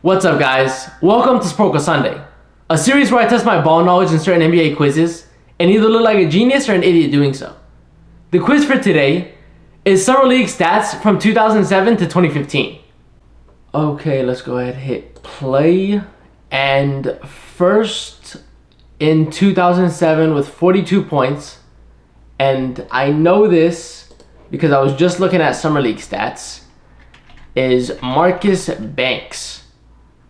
What's up, guys? Welcome to Sporkle Sunday, a series where I test my ball knowledge in certain NBA quizzes and either look like a genius or an idiot doing so. The quiz for today is Summer League stats from 2007 to 2015. Okay, let's go ahead and hit play. And first in 2007 with 42 points, and I know this because I was just looking at Summer League stats, is Marcus Banks.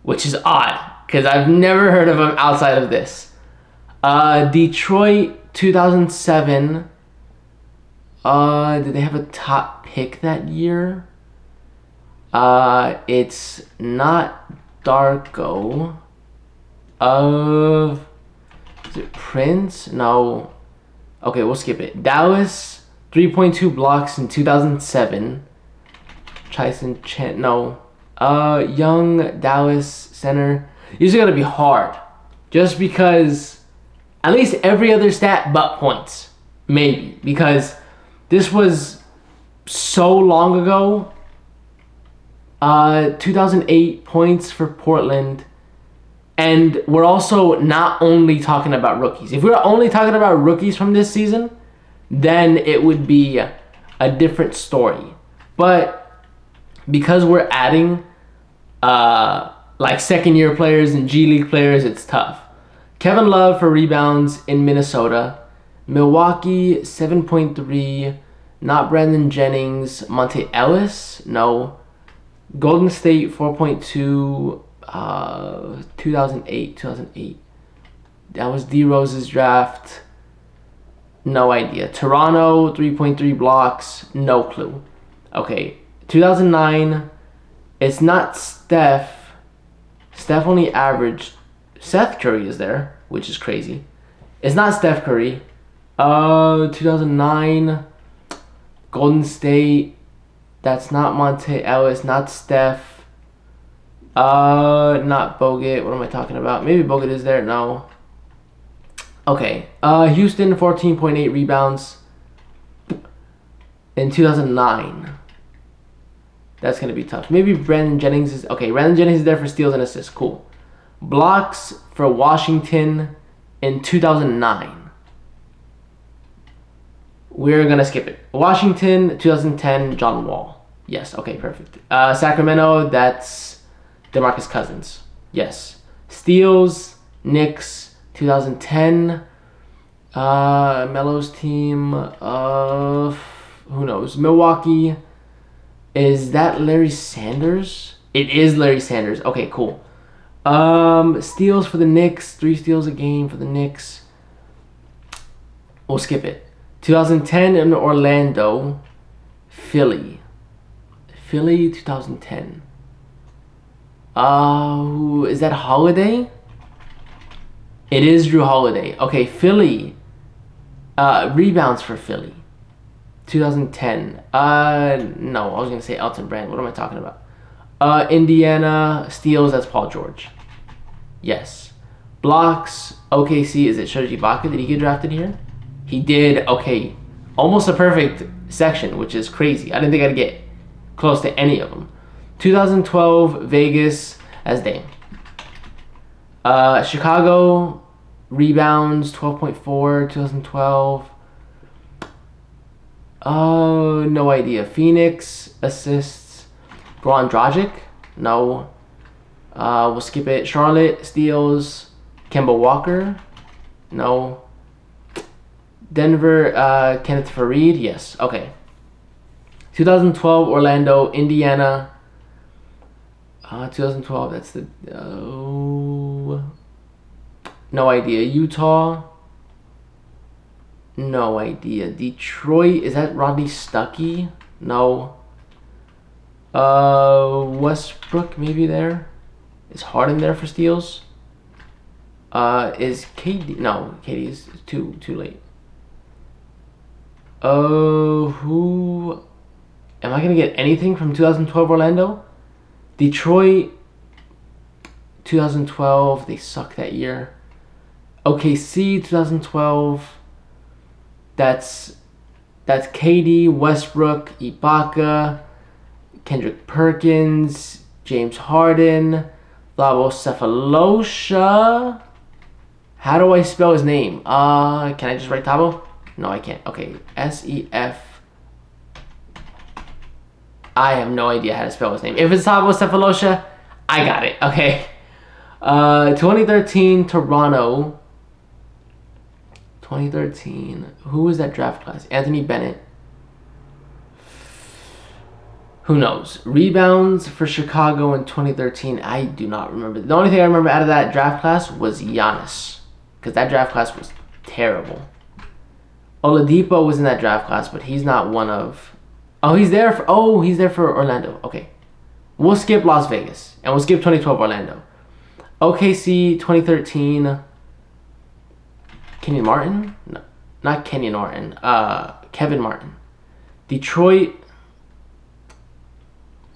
Which is odd, because I've never heard of him outside of this. Detroit 2007. Did they have a top pick that year? It's not Darko. Is it Prince? No. Okay, we'll skip it. Dallas, 3.2 blocks in 2007. Tyson Chen, no. Young Dallas center. These are gonna be hard, just because at least every other stat but points, maybe, because this was so long ago. 2008 points for Portland, and we're also not only talking about rookies. If we were only talking about rookies from this season, then it would be a different story. But because we're adding like second year players and G League players, it's tough. Kevin Love for rebounds in Minnesota. Milwaukee 7.3. Not Brandon Jennings. Monte Ellis, no. Golden State 4.2. 2008. That was D Rose's draft. No idea. Toronto 3.3 blocks. No clue. Okay. 2009, it's not Steph. Steph only averaged. Seth Curry is there, which is crazy. It's not Steph Curry. 2009, Golden State. That's not Monte Ellis, not Steph. Not Bogut. What am I talking about? Maybe Bogut is there. No. Okay. Houston 14.8 rebounds in 2009. That's going to be tough. Maybe Brandon Jennings is... Okay, Brandon Jennings is there for steals and assists. Cool. Blocks for Washington in 2009. We're going to skip it. Washington, 2010, John Wall. Yes, okay, perfect. Sacramento, that's DeMarcus Cousins. Yes. Steals, Knicks, 2010. Melo's team, who knows? Milwaukee... Is that Larry Sanders? It is Larry Sanders. Okay, cool. Steals for the Knicks. 3 steals a game for the Knicks. We'll skip it. 2010 in Orlando. Philly 2010. Who is that? Holiday? It is Drew Holiday. Okay, Philly. Rebounds for Philly. 2010. No, I was gonna say Elton Brand. What am I talking about? Indiana steals. That's Paul George. Yes. Blocks. OKC. Is it Serge Ibaka? Did he get drafted here? He did. Okay, almost a perfect section, which is crazy. I didn't think I'd get close to any of them. 2012 Vegas as Dame. Chicago rebounds 12.4. 2012. Oh, no idea. Phoenix assists. Goran Dragic? No. We'll skip it. Charlotte steals. Kemba Walker? No. Denver, Kenneth Faried? Yes. Okay. 2012 Orlando, Indiana. 2012, that's the... no idea. Utah? No idea. Detroit, is that Rodney Stuckey? No. Westbrook maybe there? Is Harden there for steals? Is KD? No, KD is too late. Who? Am I gonna get anything from 2012 Orlando? Detroit, 2012. They suck that year. OKC, 2012. That's KD, Westbrook, Ibaka, Kendrick Perkins, James Harden, Cephalosha. How do I spell his name? Can I just write Thabo? No, I can't. Okay, S-E-F. I have no idea how to spell his name. If it's Thabo Cephalosha, I got it. Okay. 2013 Toronto. 2013. Who was that draft class? Anthony Bennett. Who knows? Rebounds for Chicago in 2013. I do not remember. The only thing I remember out of that draft class was Giannis. Because that draft class was terrible. Oladipo was in that draft class, but he's not one of... Oh, he's there for Orlando. Okay. We'll skip Las Vegas. And we'll skip 2012 Orlando. OKC 2013. Kenyon Martin? No. Not Kenyon Martin. Kevin Martin. Detroit...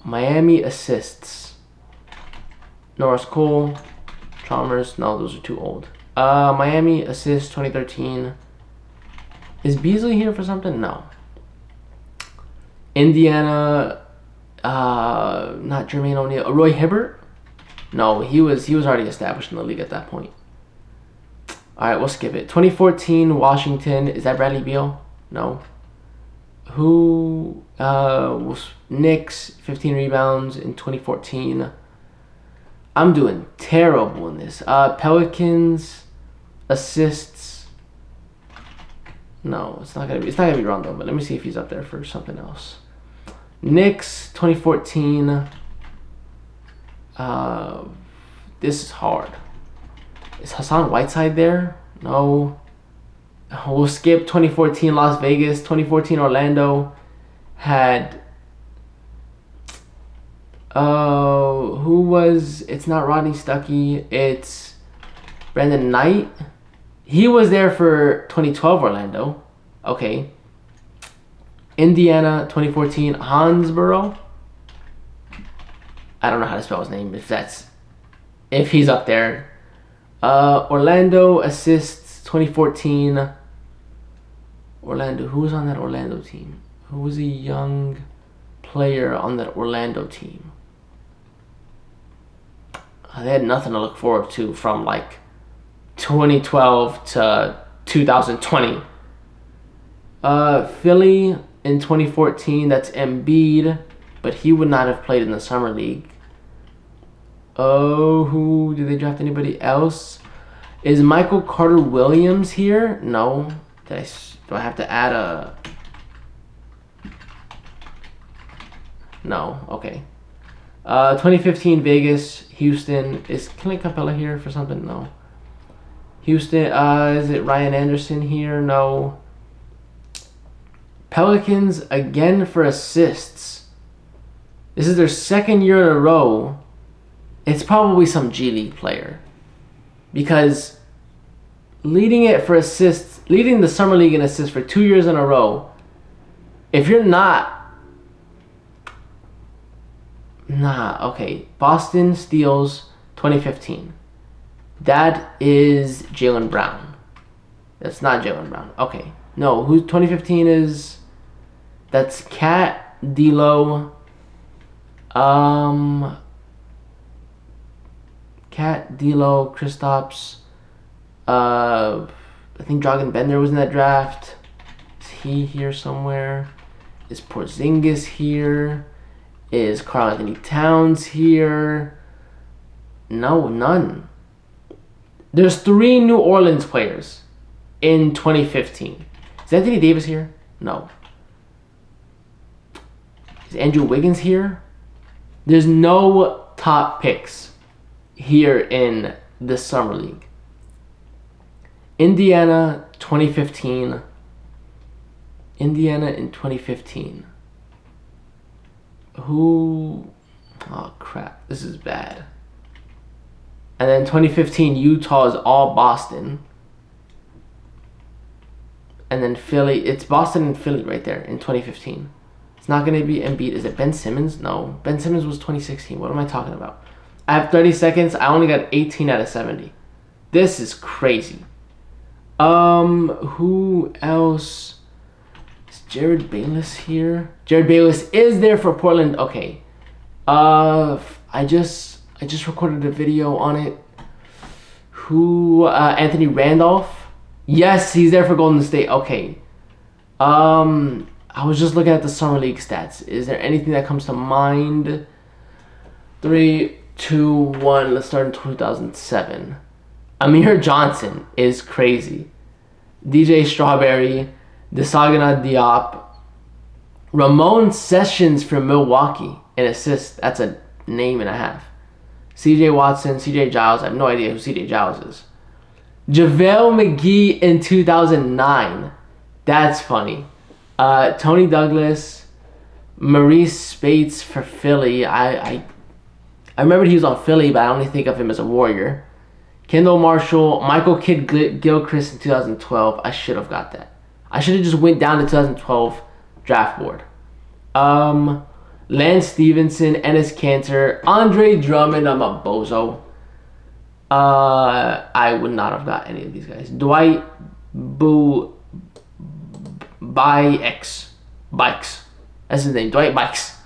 Miami assists. Norris Cole, Chalmers. No, those are too old. Miami assists 2013. Is Beasley here for something? No. Indiana. Not Jermaine O'Neal. Roy Hibbert. No, he was already established in the league at that point. All right, we'll skip it. 2014 Washington. Is that Bradley Beal? No. Who was Knicks 15 rebounds in 2014. I'm doing terrible in this. Pelicans assists. No, it's not gonna be Rondo, but let me see if he's up there for something else. Knicks 2014. This is hard. Is Hassan Whiteside there? No. We'll skip 2014 Las Vegas. 2014 Orlando had... who was... It's not Rodney Stuckey. It's Brandon Knight. He was there for 2012 Orlando. Okay. Indiana 2014 Hansborough. I don't know how to spell his name. If he's up there. Orlando assists 2014. Orlando. Who was on that Orlando team? Who was a young player on that Orlando team? They had nothing to look forward to from like 2012 to 2020. Philly in 2014. That's Embiid, but he would not have played in the summer league. Oh, who did they draft? Anybody else? Is Michael Carter Williams here? No. Do I have to add a... No. Okay. 2015 Vegas, Houston. Is Clint Capella here for something? No. Houston. Is it Ryan Anderson here? No. Pelicans again for assists. This is their second year in a row. It's probably some G League player. Because leading it for assists, leading the summer league in assists for 2 years in a row, if you're not... okay. Boston steals 2015. That is Jaylen Brown. That's not Jaylen Brown. Okay. No, who 2015 is... That's Cat, D'Lo, Cat, D'Lo, Kristaps, I think Dragan Bender was in that draft. Is he here somewhere? Is Porzingis here? Is Karl Anthony Towns here? No, none. There's 3 New Orleans players in 2015. Is Anthony Davis here? No. Is Andrew Wiggins here? There's no top picks here in the Summer League. Indiana 2015. Indiana in 2015. Who... Oh, crap. This is bad. And then 2015, Utah is all Boston. And then Philly. It's Boston and Philly right there in 2015. It's not going to be Embiid. Is it Ben Simmons? No. Ben Simmons was 2016. What am I talking about? I have 30 seconds. I only got 18 out of 70. This is crazy. Who else? Is Jared Bayless here? Jared Bayless is there for Portland. Okay. I just recorded a video on it. Who? Anthony Randolph. Yes, he's there for Golden State. Okay. I was just looking at the summer league stats. Is there anything that comes to mind? 3, 2, 1. Let's start in 2007. Amir Johnson is crazy. DJ Strawberry, Desagana Diop, Ramon Sessions from Milwaukee, an assist. That's a name and a half. CJ Watson, CJ Giles. I have no idea who CJ Giles is. JaVale McGee in 2009. That's funny. Tony Douglas, Maurice Spates for Philly. I remember he was on Philly, but I only think of him as a Warrior. Kendall Marshall, Michael Kidd-Gilchrist in 2012. I should have got that. I should have just went down to 2012 draft board. Lance Stevenson, Enes Kanter, Andre Drummond. I'm a bozo. I would not have got any of these guys. Dwight Bikes. That's his name. Dwight Bikes.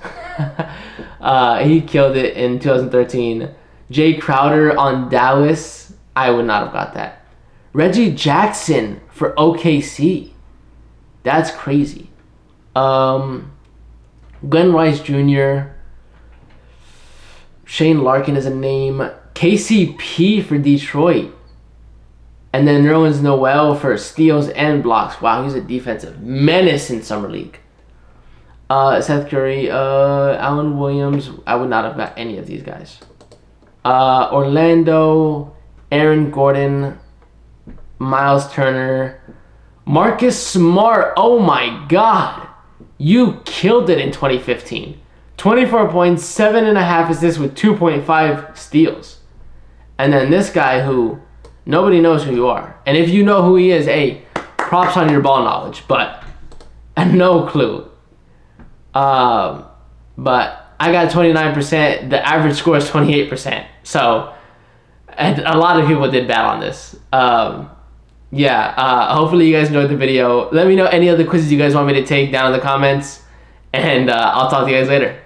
He killed it in 2013. Jay Crowder on Dallas. I would not have got that. Reggie Jackson for OKC. That's crazy. Glenn Rice Jr. Shane Larkin is a name. KCP for Detroit. And then Nerlens Noel for steals and blocks. Wow, he's a defensive menace in Summer League. Seth Curry, Alan Williams. I would not have got any of these guys. Orlando, Aaron Gordon, Miles Turner, Marcus Smart. Oh my God. You killed it in 2015. 24 points, 7.5 assists with 2.5 steals. And then this guy who nobody knows who you are. And if you know who he is, hey, props on your ball knowledge, but no clue. But I got 29%. The average score is 28%. So, and a lot of people did bad on this. Hopefully you guys enjoyed the video. Let me know any other quizzes you guys want me to take down in the comments. And I'll talk to you guys later.